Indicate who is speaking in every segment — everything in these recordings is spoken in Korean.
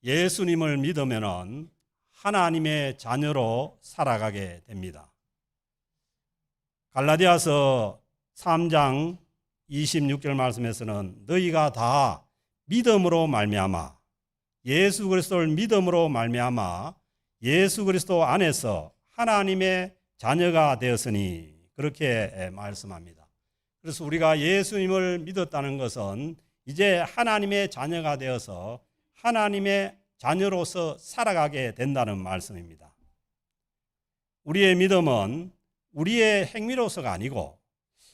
Speaker 1: 예수님을 믿으면은 하나님의 자녀로 살아가게 됩니다. 갈라디아서 3장 26절 말씀에서는 너희가 다 믿음으로 말미암아 예수 그리스도를 믿음으로 말미암아 예수 그리스도 안에서 하나님의 자녀가 되었으니 그렇게 말씀합니다. 그래서 우리가 예수님을 믿었다는 것은 이제 하나님의 자녀가 되어서 하나님의 자녀로서 살아가게 된다는 말씀입니다. 우리의 믿음은 우리의 행위로서가 아니고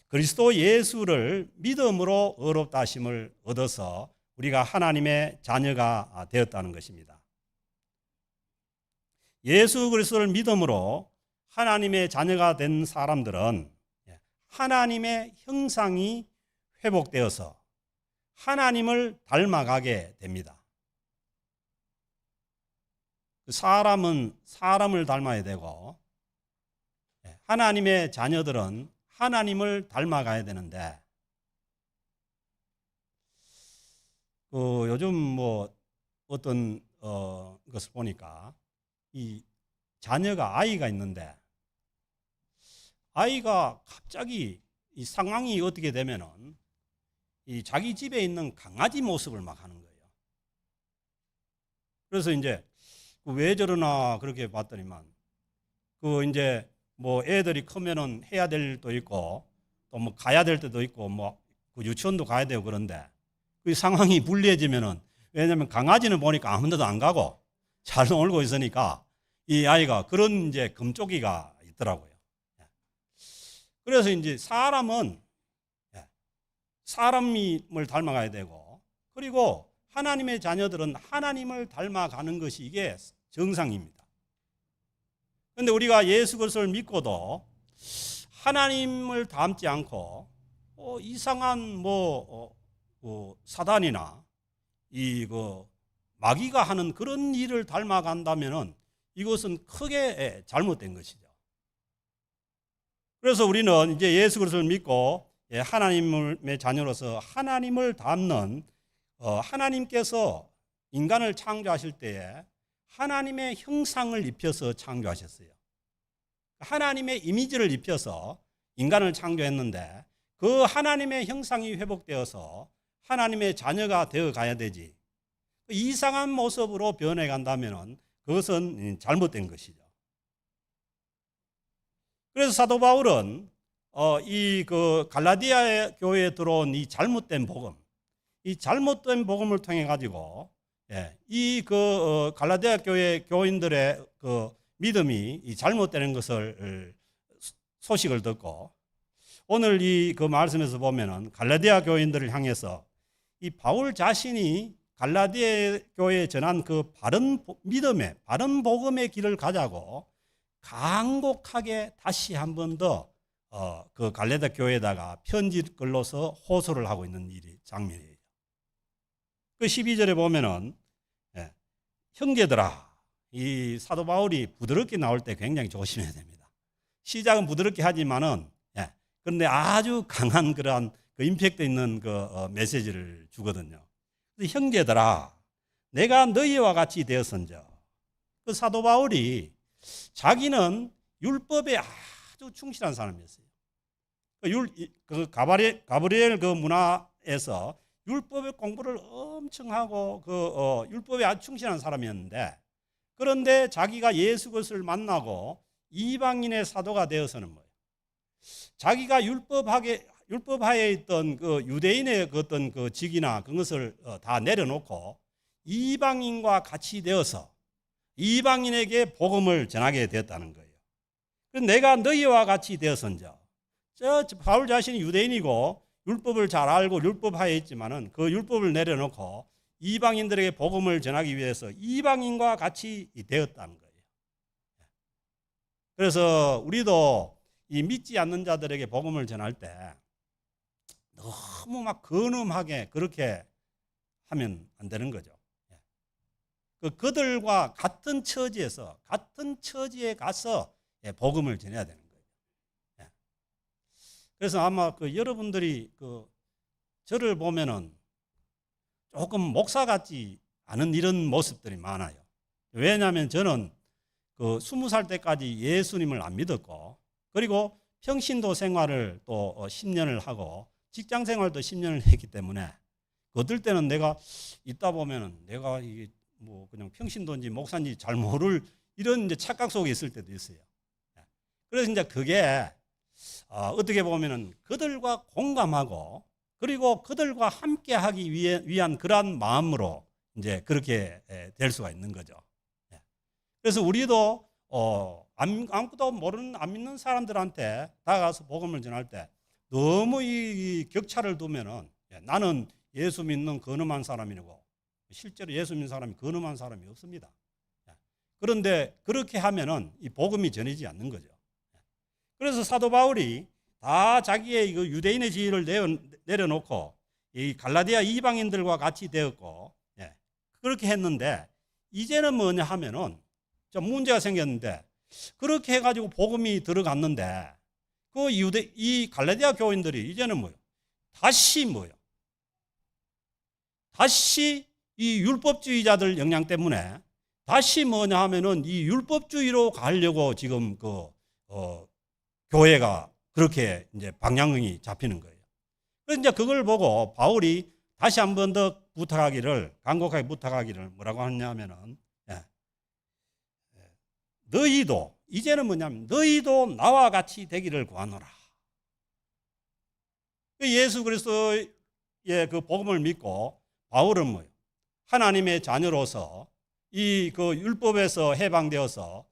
Speaker 1: 그리스도 예수를 믿음으로 의롭다 하심을 얻어서 우리가 하나님의 자녀가 되었다는 것입니다. 예수 그리스도를 믿음으로 하나님의 자녀가 된 사람들은 하나님의 형상이 회복되어서 하나님을 닮아가게 됩니다. 사람은 사람을 닮아야 되고 하나님의 자녀들은 하나님을 닮아가야 되는데 요즘 뭐 어떤 것을 보니까 이 자녀가 아이가 있는데 아이가 갑자기 이 상황이 어떻게 되면은 이 자기 집에 있는 강아지 모습을 막 하는 거예요. 그래서 이제 왜 저러나 그렇게 봤더니만 이제 뭐 애들이 크면은 해야 될 일도 있고 또 뭐 가야 될 때도 있고 뭐 그 유치원도 가야 되고 그런데 그 상황이 불리해지면은 왜냐면 강아지는 보니까 아무 데도 안 가고 잘 놀고 있으니까 이 아이가 그런 이제 금쪽이가 있더라고요. 그래서 이제 사람은 사람을 닮아가야 되고 그리고 하나님의 자녀들은 하나님을 닮아가는 것이 이게 정상입니다. 그런데 우리가 예수 그리스도를 믿고도 하나님을 닮지 않고 이상한 사단이나 마귀가 하는 그런 일을 닮아간다면은 이것은 크게 잘못된 것이죠. 그래서 우리는 이제 예수 그리스도를 믿고 하나님의 자녀로서 하나님을 닮는 하나님께서 인간을 창조하실 때에 하나님의 형상을 입혀서 창조하셨어요. 하나님의 이미지를 입혀서 인간을 창조했는데 그 하나님의 형상이 회복되어서 하나님의 자녀가 되어 가야 되지. 이상한 모습으로 변해 간다면 그것은 잘못된 것이죠. 그래서 사도 바울은 갈라디아 교회에 들어온 이 잘못된 복음, 이 잘못된 복음을 통해 가지고 갈라디아 교회 교인들의 믿음이 잘못되는 것을 소식을 듣고 오늘 그 말씀에서 보면은 갈라디아 교인들을 향해서 이 바울 자신이 갈라디아 교회에 전한 그 바른 믿음의 바른 복음의 길을 가자고 간곡하게 다시 한 번 더 그 갈라디아 교회에다가 편지글로서 호소를 하고 있는 장면이에요. 그 12절에 보면은 형제들아, 이 사도 바울이 부드럽게 나올 때 굉장히 조심해야 됩니다. 시작은 부드럽게 하지만은 그런데 아주 강한 그러한 임팩트 있는 메시지를 주거든요. 형제들아, 내가 너희와 같이 되었은저. 그 사도 바울이 자기는 율법에 아주 충실한 사람이었어요. 가브리엘 문화에서 율법의 공부를 엄청 하고 율법에 아주 충실한 사람이었는데 그런데 자기가 예수 그리스도를 만나고 이방인의 사도가 되어서는 뭐예요? 자기가 율법하에 있던 유대인의 어떤 직이나 그것을 다 내려놓고 이방인과 같이 되어서 이방인에게 복음을 전하게 되었다는 거예요. 내가 너희와 같이 되었은저. 바울 자신이 유대인이고 율법을 잘 알고 율법하에 있지만은 그 율법을 내려놓고 이방인들에게 복음을 전하기 위해서 이방인과 같이 되었다는 거예요. 그래서 우리도 이 믿지 않는 자들에게 복음을 전할 때 너무 막 근엄하게 그렇게 하면 안 되는 거죠. 그들과 같은 처지에 가서 복음을 전해야 되는 거예요. 그래서 아마 여러분들이 저를 보면은 조금 목사 같지 않은 이런 모습들이 많아요. 왜냐하면 저는 그 20살 때까지 예수님을 안 믿었고, 그리고 평신도 생활을 또 10년을 하고 직장 생활도 10년을 했기 때문에 어떨 때는 내가 있다 보면은 내가 이게 뭐 그냥 평신도인지 목사인지 잘 모를 이런 이제 착각 속에 있을 때도 있어요. 그래서 이제 그게 어떻게 보면은 그들과 공감하고 그리고 그들과 함께 하기 위한 그러한 마음으로 이제 그렇게 될 수가 있는 거죠. 그래서 우리도 아무것도 모르는 안 믿는 사람들한테 다가가서 복음을 전할 때 너무 이 격차를 두면은 나는 예수 믿는 근엄한 사람이고 실제로 예수 믿는 사람이 근엄한 사람이 없습니다. 그런데 그렇게 하면은 이 복음이 전해지지 않는 거죠. 그래서 사도 바울이 다 자기의 그 유대인의 지위를 내려놓고 이 갈라디아 이방인들과 같이 되었고, 그렇게 했는데 이제는 뭐냐 하면은 좀 문제가 생겼는데, 그렇게 해가지고 복음이 들어갔는데 이 갈라디아 교인들이 이제는 뭐요? 다시 이 율법주의자들 영향 때문에 다시 뭐냐 하면은 이 율법주의로 가려고 지금 교회가 그렇게 이제 방향이 잡히는 거예요. 그래서 이제 그걸 보고 바울이 다시 한 번 더 간곡하게 부탁하기를 뭐라고 하냐면은, 너희도 이제는 뭐냐면 너희도 나와 같이 되기를 구하노라. 예수 그리스도의 그 복음을 믿고 바울은 뭐예요? 하나님의 자녀로서 이 그 율법에서 해방되어서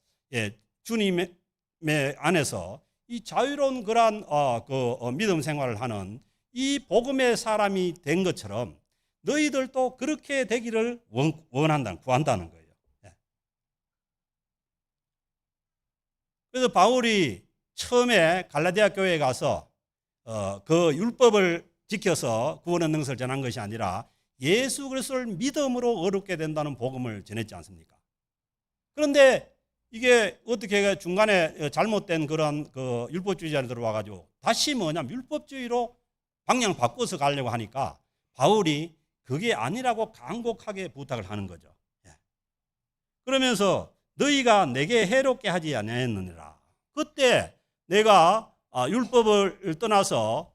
Speaker 1: 주님의 안에서 이 자유로운 그러한 믿음 생활을 하는 이 복음의 사람이 된 것처럼 너희들도 그렇게 되기를 구한다는 거예요. 그래서 바울이 처음에 갈라디아 교회에 가서 그 율법을 지켜서 구원 얻는 것을 전한 것이 아니라 예수 그리스도를 믿음으로 얻게 된다는 복음을 전했지 않습니까? 그런데 이게 어떻게 중간에 잘못된 그런 그 율법주의자들 들어와가지고 다시 율법주의로 방향 바꿔서 가려고 하니까 바울이 그게 아니라고 간곡하게 부탁을 하는 거죠. 그러면서 너희가 내게 해롭게 하지 아니하였느니라. 그때 내가 율법을 떠나서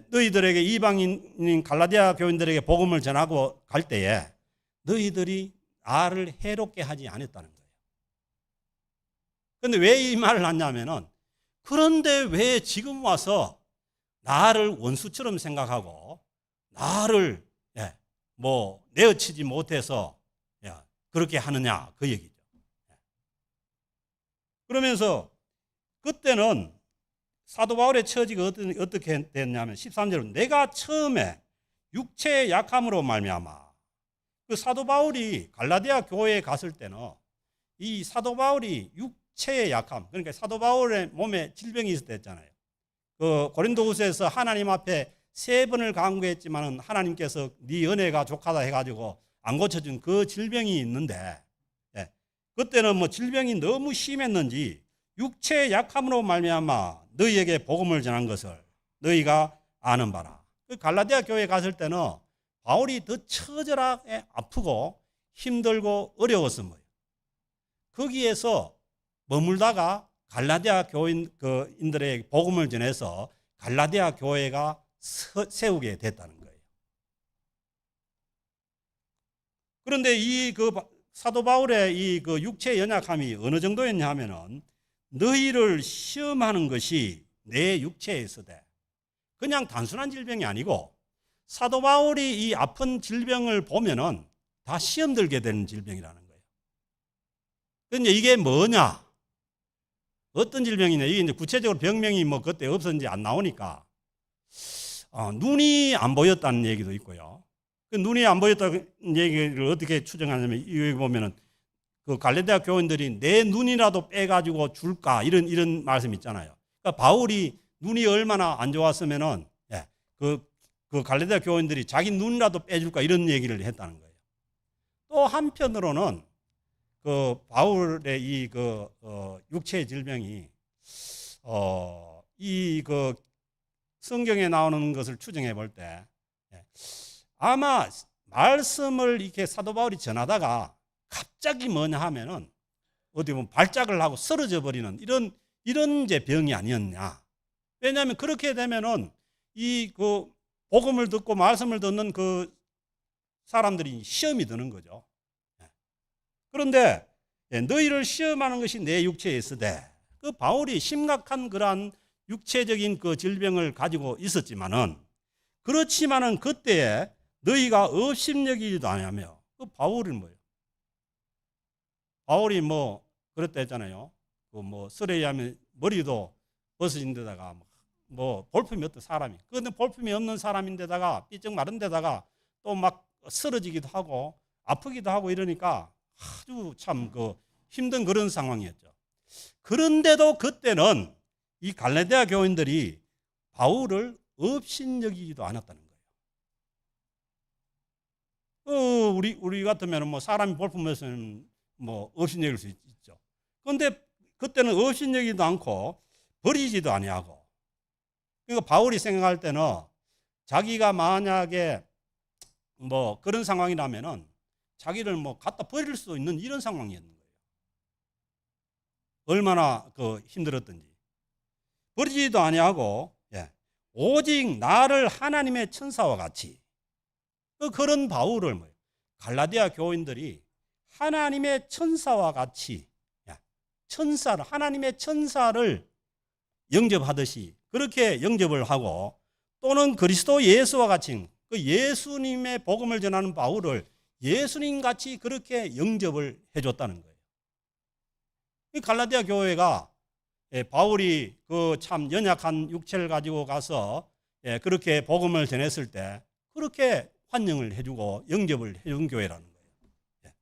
Speaker 1: 너희들에게 이방인 갈라디아 교인들에게 복음을 전하고 갈 때에 너희들이 나를 해롭게 하지 않았다는 거예요. 그런데 왜 이 말을 하냐면은, 그런데 왜 지금 와서 나를 원수처럼 생각하고 나를 내어치지 못해서 그렇게 하느냐, 그 얘기죠. 그러면서 그때는 사도 바울의 처지가 어떻게 됐냐면 13절은 내가 처음에 육체의 약함으로 말미암아, 그 사도 바울이 갈라디아 교회에 갔을 때는 이 사도 바울이 육체의 약함, 그러니까 사도 바울의 몸에 질병이 있었댔잖아요. 그 고린도후서에서 하나님 앞에 3번을 간구했지만은 하나님께서 네 은혜가 족하다 해가지고 안 고쳐준 그 질병이 있는데, 그때는 질병이 너무 심했는지 육체의 약함으로 말미암아 너희에게 복음을 전한 것을 너희가 아는 바라. 그 갈라디아 교회에 갔을 때는 바울이 더 처절하게 아프고 힘들고 어려웠습니다. 거기에서 머물다가 갈라디아 교인들에게 복음을 전해서 갈라디아 교회가 세우게 됐다는 거예요. 그런데 이 사도 바울의 이 육체의 연약함이 어느 정도였냐 하면은, 너희를 시험하는 것이 내 육체에 있으되, 그냥 단순한 질병이 아니고 사도 바울이 이 아픈 질병을 보면은 다 시험 들게 되는 질병이라는 거예요. 그런데 이게 뭐냐? 어떤 질병이냐? 이게 이제 구체적으로 병명이 그때 없었는지 안 나오니까 눈이 안 보였다는 얘기도 있고요. 그 눈이 안 보였다는 얘기를 어떻게 추정하냐면, 여기 보면은 그 갈라디아 교인들이 내 눈이라도 빼가지고 줄까 이런 말씀 있잖아요. 그러니까 바울이 눈이 얼마나 안 좋았으면은 그 갈라디아 교인들이 자기 눈이라도 빼줄까 이런 얘기를 했다는 거예요. 또 한편으로는 그 바울의 이 육체의 질병이 이 성경에 나오는 것을 추정해 볼 때 아마 말씀을 이렇게 사도 바울이 전하다가 갑자기 뭐냐 하면은 어디 보면 발작을 하고 쓰러져 버리는 이런 이제 병이 아니었냐. 왜냐하면 그렇게 되면은 이 그 복음을 듣고 말씀을 듣는 그 사람들이 시험이 드는 거죠. 그런데 너희를 시험하는 것이 내 육체에 있으되, 그 바울이 심각한 그러한 육체적인 그 질병을 가지고 있었지만은, 그렇지만은 그때에 너희가 업심여기지도 아니하며, 그 바울이 뭐예요? 바울이 뭐 그랬다 했잖아요. 그 뭐 쓰레기 하면 머리도 벗어진 데다가 뭐 볼품이 없던 사람이, 그런데 볼품이 없는 사람인데다가 삐쩍 마른 데다가 또 막 쓰러지기도 하고 아프기도 하고 이러니까 아주 참 그 힘든 그런 상황이었죠. 그런데도 그때는 이 갈라디아 교인들이 바울을 업신여기지도 않았다는 거예요. 우리 같으면 뭐 사람이 볼품에서는 뭐 업신여길 수 있죠. 그런데 그때는 업신여기도 않고 버리지도 아니하고, 그러니까 바울이 생각할 때는 자기가 만약에 뭐 그런 상황이라면은 자기를 뭐 갖다 버릴 수 있는 이런 상황이었는 거예요. 얼마나 그 힘들었던지. 버리지도 아니하고, 오직 나를 하나님의 천사와 같이, 그런 바울을 뭐예요? 갈라디아 교인들이 하나님의 천사와 같이, 하나님의 천사를 영접하듯이 그렇게 영접을 하고, 또는 그리스도 예수와 같이 그 예수님의 복음을 전하는 바울을 예수님 같이 그렇게 영접을 해줬다는 거예요. 이 갈라디아 교회가 바울이 그 참 연약한 육체를 가지고 가서 그렇게 복음을 전했을 때 그렇게 환영을 해주고 영접을 해준 교회라는 거예요.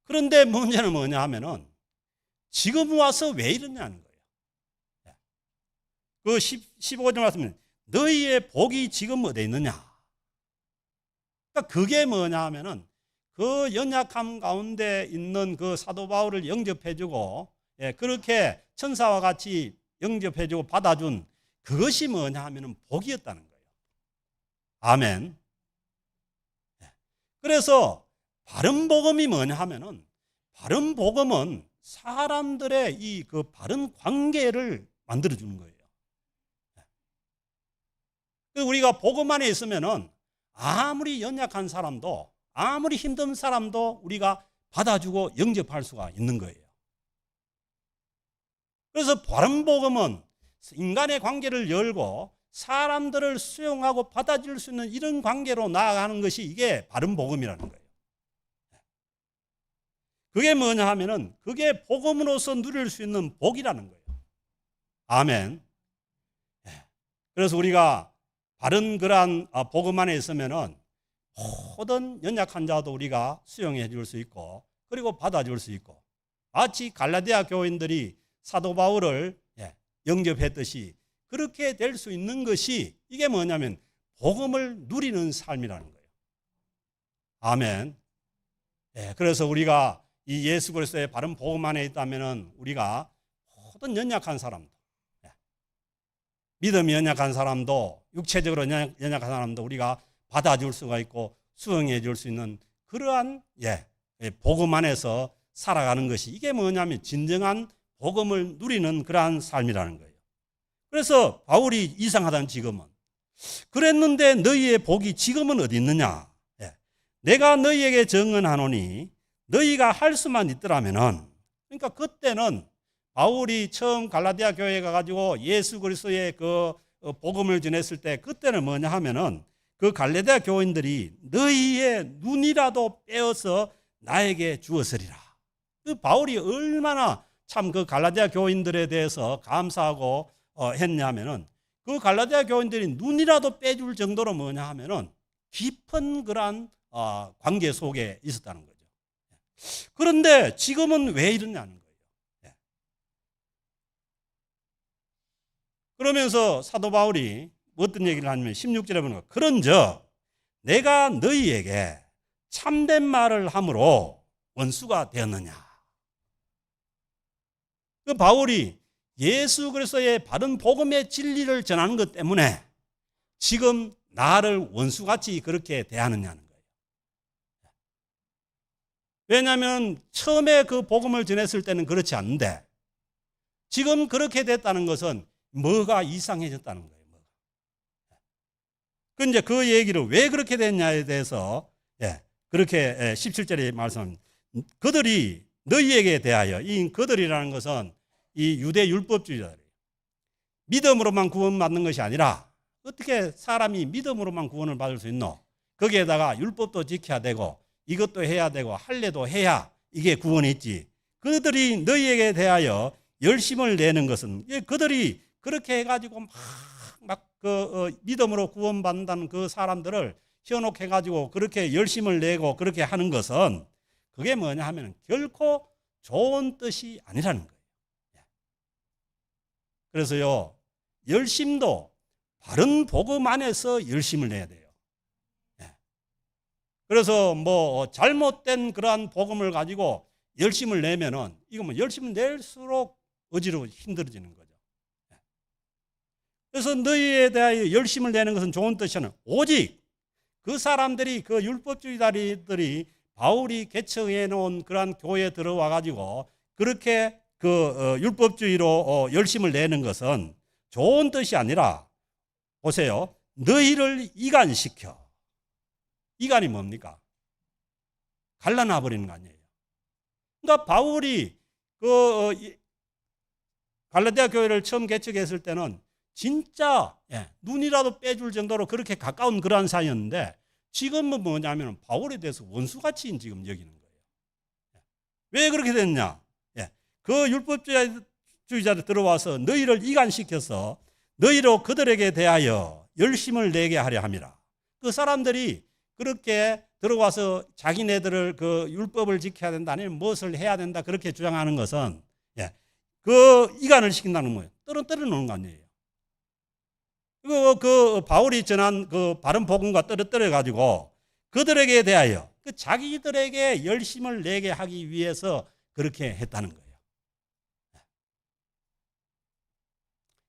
Speaker 1: 그런데 문제는 뭐냐 하면은 지금 와서 왜 이러냐는 거예요. 그 15절 말씀은 너희의 복이 지금 어디에 있느냐. 그러니까 그게 뭐냐 하면은 그 연약함 가운데 있는 그 사도 바울을 영접해주고, 그렇게 천사와 같이 영접해주고 받아준 그것이 뭐냐 하면은 복이었다는 거예요. 아멘. 그래서 바른 복음이 뭐냐 하면은, 바른 복음은 사람들의 이 그 바른 관계를 만들어주는 거예요. 우리가 복음 안에 있으면은 아무리 연약한 사람도, 아무리 힘든 사람도 우리가 받아주고 영접할 수가 있는 거예요. 그래서 바른 복음은 인간의 관계를 열고 사람들을 수용하고 받아줄 수 있는 이런 관계로 나아가는 것이 이게 바른 복음이라는 거예요. 그게 뭐냐 하면은 그게 복음으로서 누릴 수 있는 복이라는 거예요. 아멘. 그래서 우리가 바른 그러한 복음 안에 있으면은 모든 연약한 자도 우리가 수용해 줄 수 있고, 그리고 받아줄 수 있고, 마치 갈라디아 교인들이 사도 바울을 영접했듯이 그렇게 될 수 있는 것이 이게 뭐냐면 복음을 누리는 삶이라는 거예요. 아멘. 그래서 우리가 이 예수 그리스도의 바른 복음 안에 있다면은 우리가 모든 연약한 사람도, 믿음이 연약한 사람도, 육체적으로 연약한 사람도 우리가 받아줄 수가 있고 수용해 줄 수 있는 그러한 복음 안에서 살아가는 것이 이게 뭐냐면 진정한 복음을 누리는 그러한 삶이라는 거예요. 그래서 바울이 이상하다는 지금은, 그랬는데 너희의 복이 지금은 어디 있느냐. 내가 너희에게 증언하노니 너희가 할 수만 있더라면은, 그러니까 그때는 바울이 처음 갈라디아 교회에 가가지고 예수 그리스도의 그 복음을 전했을 때 그때는 뭐냐 하면은 그 갈라디아 교인들이 너희의 눈이라도 빼어서 나에게 주었으리라. 그 바울이 얼마나 참 그 갈라디아 교인들에 대해서 감사하고 했냐면은 그 갈라디아 교인들이 눈이라도 빼줄 정도로 뭐냐 하면은 깊은 그러한 관계 속에 있었다는 거죠. 그런데 지금은 왜 이러냐는 거예요. 그러면서 사도 바울이 어떤 얘기를 하냐면 16절에 보니까 그런즉 내가 너희에게 참된 말을 함으로 원수가 되었느냐. 그 바울이 예수 그리스도의 바른 복음의 진리를 전하는 것 때문에 지금 나를 원수같이 그렇게 대하느냐는 거예요. 왜냐하면 처음에 그 복음을 전했을 때는 그렇지 않은데 지금 그렇게 됐다는 것은 뭐가 이상해졌다는 거예요. 이제 그 얘기를 왜 그렇게 됐냐에 대해서 그렇게 17절에 말씀합니다. 그들이 너희에게 대하여, 이 그들이라는 것은 이 유대 율법주의자들이에요. 믿음으로만 구원받는 것이 아니라 어떻게 사람이 믿음으로만 구원을 받을 수 있노? 거기에다가 율법도 지켜야 되고 이것도 해야 되고 할례도 해야 이게 구원이 있지. 그들이 너희에게 대하여 열심을 내는 것은 그들이 그렇게 해가지고 막 믿음으로 구원받는다는 그 사람들을 현혹해가지고 그렇게 열심을 내고 그렇게 하는 것은 그게 뭐냐 하면 결코 좋은 뜻이 아니라는 거예요. 그래서요, 열심도 바른 복음 안에서 열심을 내야 돼요. 그래서 뭐 잘못된 그러한 복음을 가지고 열심을 내면은 이거 뭐 열심을 낼수록 어지러워 힘들어지는 거죠. 그래서 너희에 대하여 열심을 내는 것은 좋은 뜻이 아니라 오직 그 사람들이 그 율법주의자들이 바울이 개척해 놓은 그러한 교회에 들어와 가지고 그렇게 그 율법주의로 열심을 내는 것은 좋은 뜻이 아니라 보세요. 너희를 이간시켜. 이간이 뭡니까? 갈라놔 버리는 거 아니에요. 그러니까 바울이 그 갈라디아 교회를 처음 개척했을 때는 진짜 눈이라도 빼줄 정도로 그렇게 가까운 그러한 사이였는데 지금은 뭐냐면 바울에 대해서 원수같이 지금 여기는 거예요. 왜 그렇게 됐냐? 그 율법주의자들 들어와서 너희를 이간시켜서 너희로 그들에게 대하여 열심을 내게 하려 함이라. 그 사람들이 그렇게 들어와서 자기네들을 그 율법을 지켜야 된다 아니면 무엇을 해야 된다 그렇게 주장하는 것은 그 이간을 시킨다는 거예요. 떨어 놓는 거 아니에요. 그 바울이 전한 그 바른 복음과 떨어뜨려 가지고 그들에게 대하여 그 자기들에게 열심을 내게 하기 위해서 그렇게 했다는 거예요.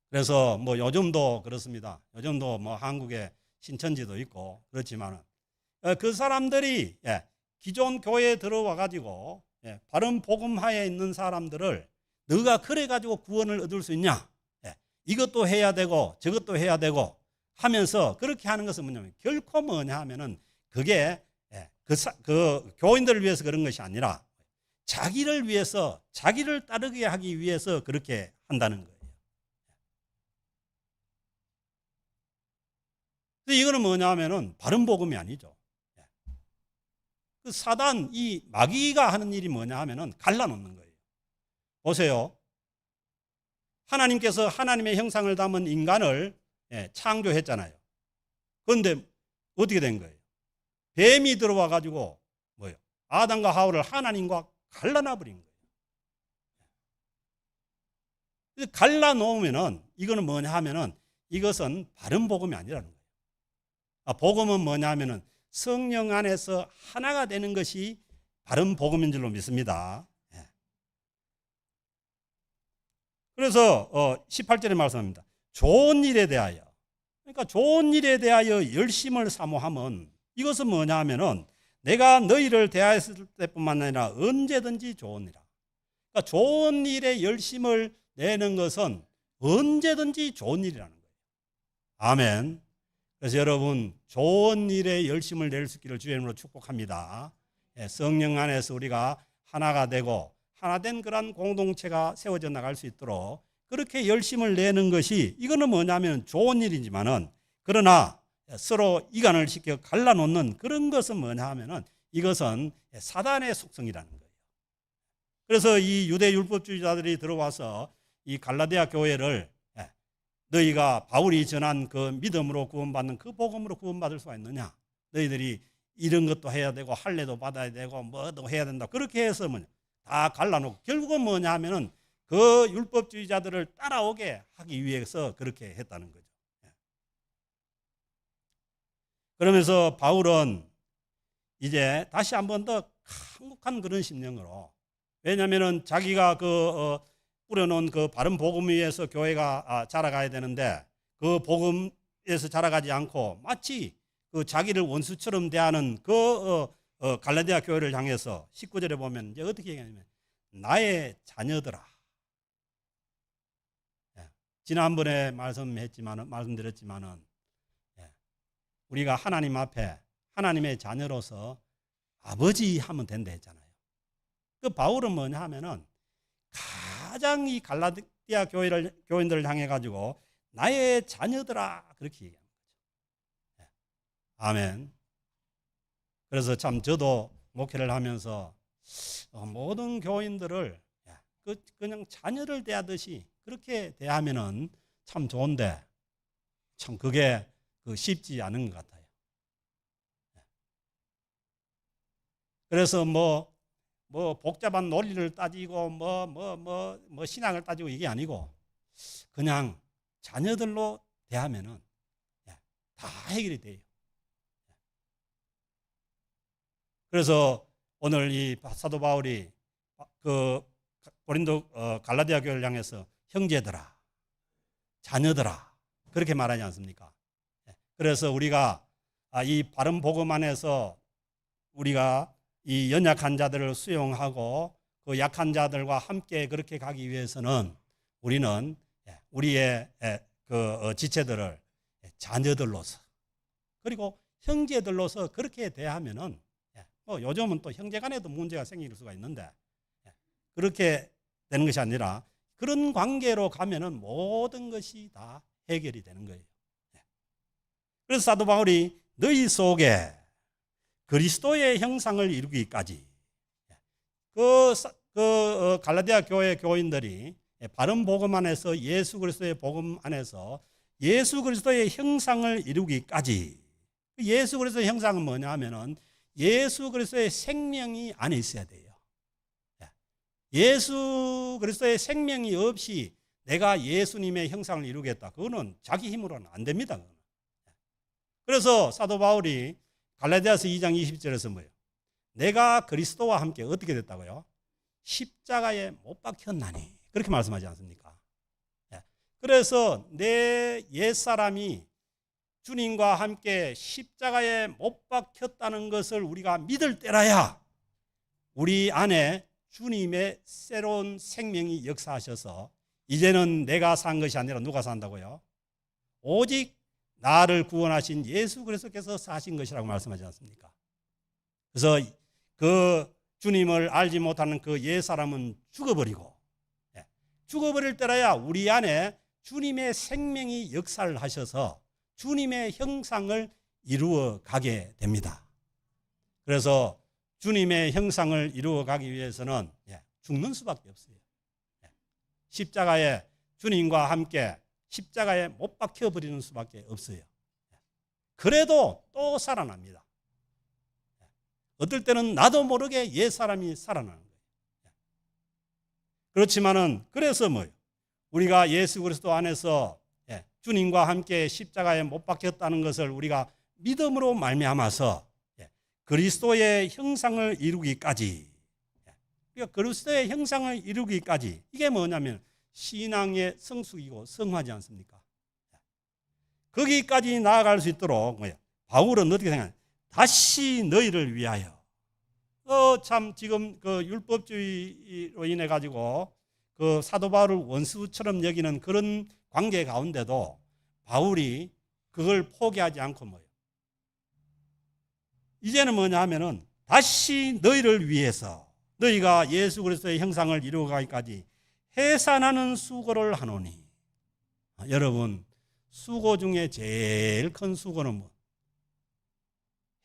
Speaker 1: 그래서 뭐 요즘도 그렇습니다. 요즘도 뭐 한국에 신천지도 있고 그렇지만 그 사람들이 기존 교회에 들어와 가지고 바른 복음하에 있는 사람들을 너가 그래 가지고 구원을 얻을 수 있냐? 이것도 해야 되고 저것도 해야 되고 하면서 그렇게 하는 것은 뭐냐면 결코 뭐냐 하면은 그게 그 교인들을 위해서 그런 것이 아니라 자기를 위해서 자기를 따르게 하기 위해서 그렇게 한다는 거예요. 이거는 뭐냐 하면은 바른 복음이 아니죠. 그 사단 이 마귀가 하는 일이 뭐냐 하면은 갈라놓는 거예요. 보세요. 하나님께서 하나님의 형상을 담은 인간을 창조했잖아요. 그런데 어떻게 된 거예요? 뱀이 들어와 가지고 뭐예요? 아담과 하와를 하나님과 갈라놔 버린 거예요. 갈라놓으면은 이거는 뭐냐 하면은 이것은 바른 복음이 아니라는 거예요. 복음은 뭐냐 하면은 성령 안에서 하나가 되는 것이 바른 복음인 줄로 믿습니다. 그래서 18절에 말씀합니다. 좋은 일에 대하여, 그러니까 좋은 일에 대하여 열심을 사모하면 이것은 뭐냐 하면은 내가 너희를 대하였을 때뿐만 아니라 언제든지 좋은 일이라. 그러니까 좋은 일에 열심을 내는 것은 언제든지 좋은 일이라는 거예요. 아멘. 그래서 여러분 좋은 일에 열심을 낼 수 있기를 주의 이름으로 축복합니다. 성령 안에서 우리가 하나가 되고 하나된 그런 공동체가 세워져 나갈 수 있도록 그렇게 열심을 내는 것이 이거는 뭐냐면 좋은 일이지만은 그러나 서로 이간을 시켜 갈라놓는 그런 것은 뭐냐 하면은 이것은 사단의 속성이라는 거예요. 그래서 이 유대 율법주의자들이 들어와서 이 갈라디아 교회를 너희가 바울이 전한 그 믿음으로 구원받는 그 복음으로 구원받을 수가 있느냐? 너희들이 이런 것도 해야 되고 할례도 받아야 되고 뭐도 해야 된다. 그렇게 해서 다 갈라놓고 결국은 뭐냐 하면은 그 율법주의자들을 따라오게 하기 위해서 그렇게 했다는 거죠. 그러면서 바울은 이제 다시 한 번 더 강력한 그런 심령으로, 왜냐하면은 자기가 뿌려놓은 그 바른 복음 위에서 교회가 자라가야 되는데 그 복음 율법에서 자라가지 않고 마치 그 자기를 원수처럼 대하는 그 갈라디아 교회를 향해서 19절에 보면 이제 어떻게 얘기하냐면 나의 자녀들아. 지난번에 말씀드렸지만은 우리가 하나님 앞에 하나님의 자녀로서 아버지 하면 된다 했잖아요. 그 바울은 뭐냐 하면은 가장 이 갈라디아 교인들을 향해 가지고 나의 자녀들아 그렇게 얘기합니다. 아멘. 그래서 참 저도 목회를 하면서 모든 교인들을 그냥 자녀를 대하듯이 그렇게 대하면은 참 좋은데 참 그게 쉽지 않은 것 같아요. 그래서 뭐 복잡한 논리를 따지고 뭐 신앙을 따지고 이게 아니고 그냥 자녀들로 대하면은 다 해결이 돼요. 그래서 오늘 이 사도 바울이 그 고린도 갈라디아 교회를 향해서 형제들아, 자녀들아 그렇게 말하지 않습니까? 그래서 우리가 이 바른 복음 안에서 우리가 이 연약한 자들을 수용하고 그 약한 자들과 함께 그렇게 가기 위해서는 우리는 우리의 그 지체들을 자녀들로서 그리고 형제들로서 그렇게 대하면은 요즘은 또 형제간에도 문제가 생길 수가 있는데 그렇게 되는 것이 아니라 그런 관계로 가면은 모든 것이 다 해결이 되는 거예요. 그래서 사도 바울이 너희 속에 그리스도의 형상을 이루기까지 갈라디아 교회 교인들이 바른 복음 안에서 예수 그리스도의 복음 안에서 예수 그리스도의 형상을 이루기까지 예수 그리스도의 형상은 뭐냐 하면은 예수 그리스도의 생명이 안에 있어야 돼요. 예수 그리스도의 생명이 없이 내가 예수님의 형상을 이루겠다. 그거는 자기 힘으로는 안 됩니다. 그래서 사도 바울이 갈라디아서 2장 20절에서 뭐예요? 내가 그리스도와 함께 어떻게 됐다고요? 십자가에 못 박혔나니 그렇게 말씀하지 않습니까? 그래서 내 옛사람이 주님과 함께 십자가에 못 박혔다는 것을 우리가 믿을 때라야 우리 안에 주님의 새로운 생명이 역사하셔서 이제는 내가 산 것이 아니라 누가 산다고요? 오직 나를 구원하신 예수 그리스도께서 사신 것이라고 말씀하지 않습니까? 그래서 그 주님을 알지 못하는 그 옛사람은 죽어버리고 죽어버릴 때라야 우리 안에 주님의 생명이 역사를 하셔서 주님의 형상을 이루어 가게 됩니다. 그래서 주님의 형상을 이루어 가기 위해서는 죽는 수밖에 없어요. 십자가에 주님과 함께 십자가에 못 박혀버리는 수밖에 없어요. 그래도 또 살아납니다. 어떨 때는 나도 모르게 옛사람이 살아나는 거예요. 그렇지만은 그래서 뭐예요? 우리가 예수 그리스도 안에서 주님과 함께 십자가에 못 박혔다는 것을 우리가 믿음으로 말미암아서 그리스도의 형상을 이루기까지 그러니까 그리스도의 형상을 이루기까지 이게 뭐냐면 신앙의 성숙이고 성화지 않습니까? 거기까지 나아갈 수 있도록 바울은 어떻게 생각해요? 다시 너희를 위하여 참 지금 그 율법주의로 인해 가지고 그 사도 바울을 원수처럼 여기는 그런 관계 가운데도 바울이 그걸 포기하지 않고 뭐예요? 이제는 뭐냐 하면은 다시 너희를 위해서 너희가 예수 그리스도의 형상을 이루어가기까지 해산하는 수고를 하노니 여러분 수고 중에 제일 큰 수고는 뭐?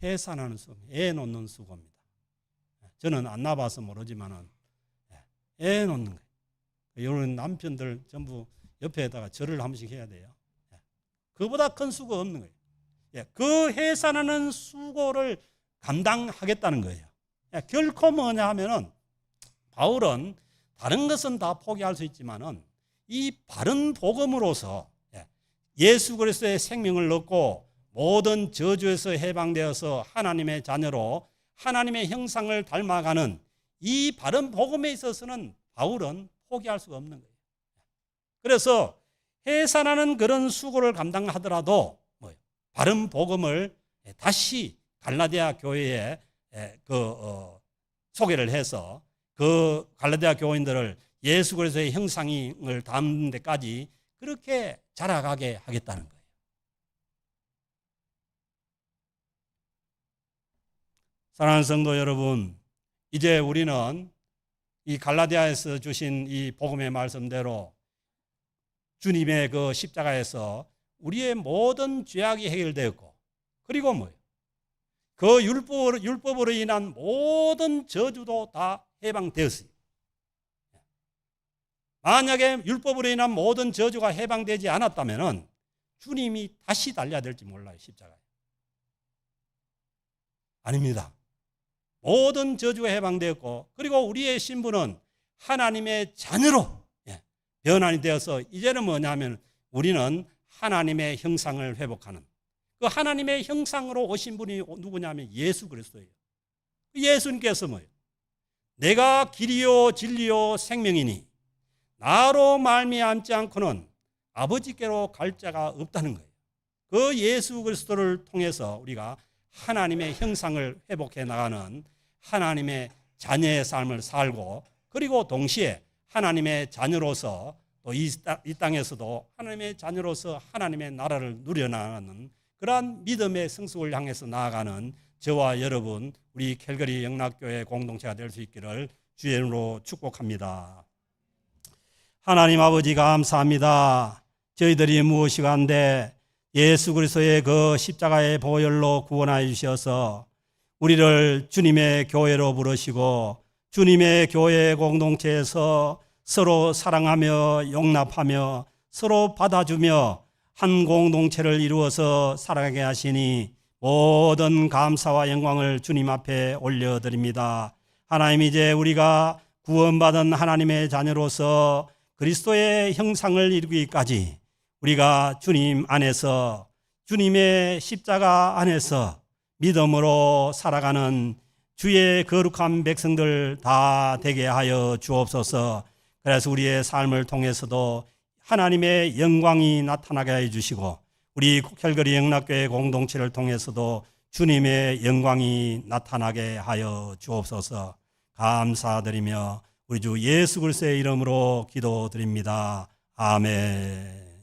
Speaker 1: 해산하는 수고, 애 놓는 수고입니다. 저는 안 나봐서 모르지만은 애 놓는 거예요. 이런 남편들 전부 옆에다가 절을 한 번씩 해야 돼요. 그보다 큰 수고 없는 거예요. 그 해산하는 수고를 감당하겠다는 거예요. 결코 뭐냐 하면은 바울은 다른 것은 다 포기할 수 있지만은 이 바른 복음으로서 예수 그리스도의 생명을 얻고 모든 저주에서 해방되어서 하나님의 자녀로 하나님의 형상을 닮아가는 이 바른 복음에 있어서는 바울은 포기할 수가 없는 거예요. 그래서 해산하는 그런 수고를 감당하더라도 바른 복음을 다시 갈라디아 교회에 소개를 해서 그 갈라디아 교인들을 예수 그리스도의 형상을 담는 데까지 그렇게 자라가게 하겠다는 거예요. 사랑하는 성도 여러분, 이제 우리는 이 갈라디아에서 주신 이 복음의 말씀대로 주님의 그 십자가에서 우리의 모든 죄악이 해결되었고, 그리고 뭐예요? 그 율법으로 인한 모든 저주도 다 해방되었어요. 만약에 율법으로 인한 모든 저주가 해방되지 않았다면 주님이 다시 달려야 될지 몰라요, 십자가에. 아닙니다. 모든 저주가 해방되었고, 그리고 우리의 신분은 하나님의 자녀로 변환이 되어서 이제는 뭐냐면 우리는 하나님의 형상을 회복하는, 그 하나님의 형상으로 오신 분이 누구냐면 예수 그리스도예요. 예수님께서 뭐예요? 내가 길이요 진리요 생명이니 나로 말미암지 않고는 아버지께로 갈 자가 없다는 거예요. 그 예수 그리스도를 통해서 우리가 하나님의 형상을 회복해 나가는 하나님의 자녀의 삶을 살고, 그리고 동시에 하나님의 자녀로서 또 이 땅에서도 하나님의 자녀로서 하나님의 나라를 누려나가는 그러한 믿음의 성숙을 향해서 나아가는 저와 여러분, 우리 캘거리 영락교회 공동체가 될 수 있기를 주의 이름으로 축복합니다. 하나님 아버지 감사합니다. 저희들이 무엇이가 한데 예수 그리스도의 그 십자가의 보혈로 구원하여 주셔서 우리를 주님의 교회로 부르시고 주님의 교회 공동체에서 서로 사랑하며 용납하며 서로 받아주며 한 공동체를 이루어서 살아가게 하시니 모든 감사와 영광을 주님 앞에 올려드립니다. 하나님, 이제 우리가 구원받은 하나님의 자녀로서 그리스도의 형상을 이루기까지 우리가 주님 안에서, 주님의 십자가 안에서 믿음으로 살아가는 주의 거룩한 백성들 다 되게 하여 주옵소서. 그래서 우리의 삶을 통해서도 하나님의 영광이 나타나게 해주시고, 우리 캘거리 영락교회 공동체를 통해서도 주님의 영광이 나타나게 하여 주옵소서. 감사드리며 우리 주 예수 그리스도의 이름으로 기도드립니다. 아멘.